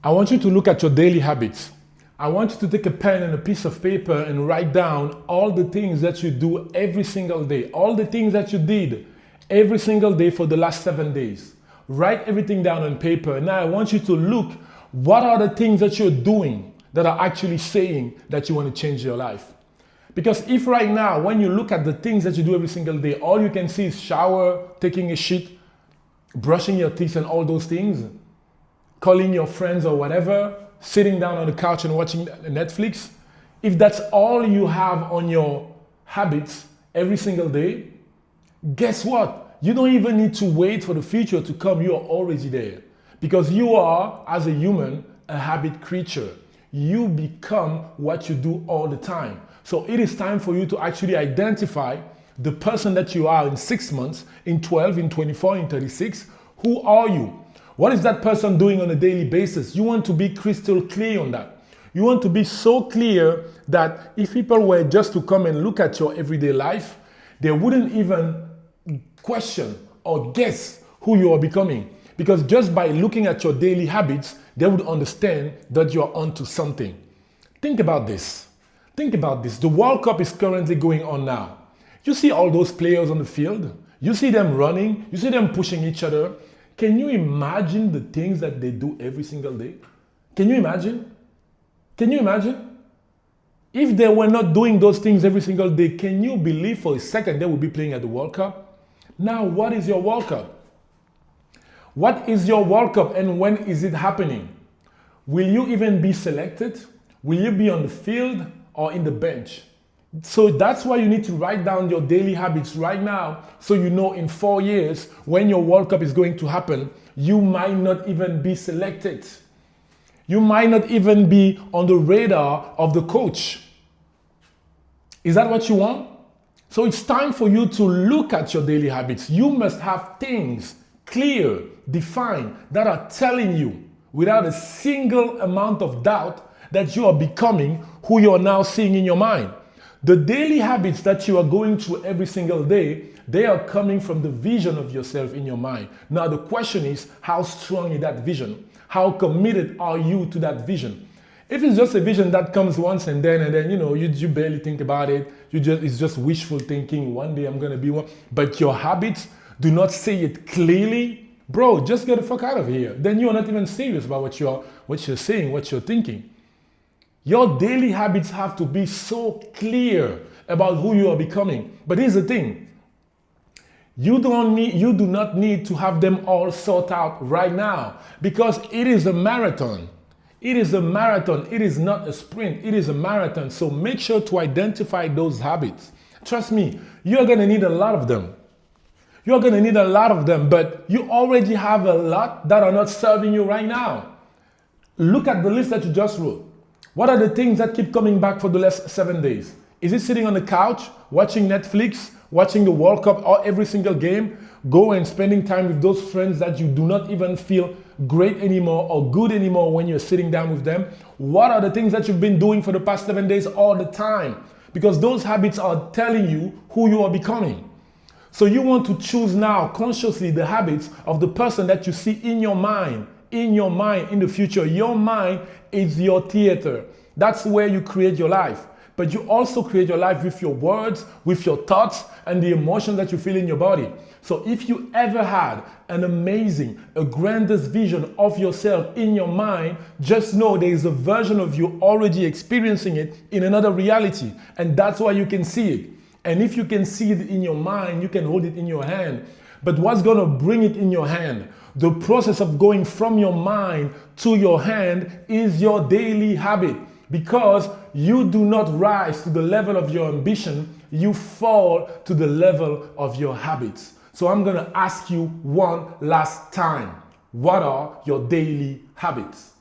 I want you to look at your daily habits. I want you to take a pen and a piece of paper and write down all the things that you do every single day, all the things that you did every single day for the last 7 days. Write everything down on paper. Now I want you to look, what are the things that you're doing that are actually saying that you want to change your life? Because if right now, when you look at the things that you do every single day, all you can see is shower, taking a shit, brushing your teeth and all those things, calling your friends or whatever, sitting down on the couch and watching Netflix, if that's all you have on your habits every single day, guess what? You don't even need to wait for the future to come. You are already there. Because you are, as a human, a habit creature. You become what you do all the time. So it is time for you to actually identify the person that you are in 6 months, in 12, in 24, in 36. Who are you? What is that person doing on a daily basis? You want to be crystal clear on that. You want to be so clear that if people were just to come and look at your everyday life, they wouldn't even question or guess who you are becoming. Because just by looking at your daily habits, they would understand that you are onto something. Think about this. Think about this. The World Cup is currently going on now. You see all those players on the field. You see them running. You see them pushing each other. Can you imagine the things that they do every single day? Can you imagine? Can you imagine? If they were not doing those things every single day, can you believe for a second they would be playing at the World Cup? Now, what is your World Cup? What is your World Cup and when is it happening? Will you even be selected? Will you be on the field or in the bench? So that's why you need to write down your daily habits right now so you know in 4 years when your World Cup is going to happen, you might not even be selected. You might not even be on the radar of the coach. Is that what you want? So it's time for you to look at your daily habits. You must have things clear, defined, that are telling you without a single amount of doubt that you are becoming who you are now seeing in your mind. The daily habits that you are going through every single day, they are coming from the vision of yourself in your mind. Now the question is, how strong is that vision? How committed are you to that vision? If it's just a vision that comes once and then you barely think about it, it's just wishful thinking, one day I'm gonna be one, but your habits do not say it clearly, bro, just get the fuck out of here. Then you are not even serious about what you're saying, what you're thinking. Your daily habits have to be so clear about who you are becoming. But here's the thing. You do not need to have them all sorted out right now because it is a marathon. It is a marathon. It is not a sprint. It is a marathon. So make sure to identify those habits. Trust me, you're going to need a lot of them. You're going to need a lot of them, but you already have a lot that are not serving you right now. Look at the list that you just wrote. What are the things that keep coming back for the last 7 days? Is it sitting on the couch, watching Netflix, watching the World Cup or every single game? Go and spending time with those friends that you do not even feel great anymore or good anymore when you're sitting down with them? What are the things that you've been doing for the past 7 days all the time? Because those habits are telling you who you are becoming. So you want to choose now consciously the habits of the person that you see in your mind, in the future. Your mind is your theater. That's where you create your life. But you also create your life with your words, with your thoughts, and the emotions that you feel in your body. So if you ever had an amazing, a grandest vision of yourself in your mind, just know there is a version of you already experiencing it in another reality. And that's why you can see it. And if you can see it in your mind, you can hold it in your hand. But what's going to bring it in your hand? The process of going from your mind to your hand is your daily habit. Because you do not rise to the level of your ambition, you fall to the level of your habits. So I'm going to ask you one last time, what are your daily habits?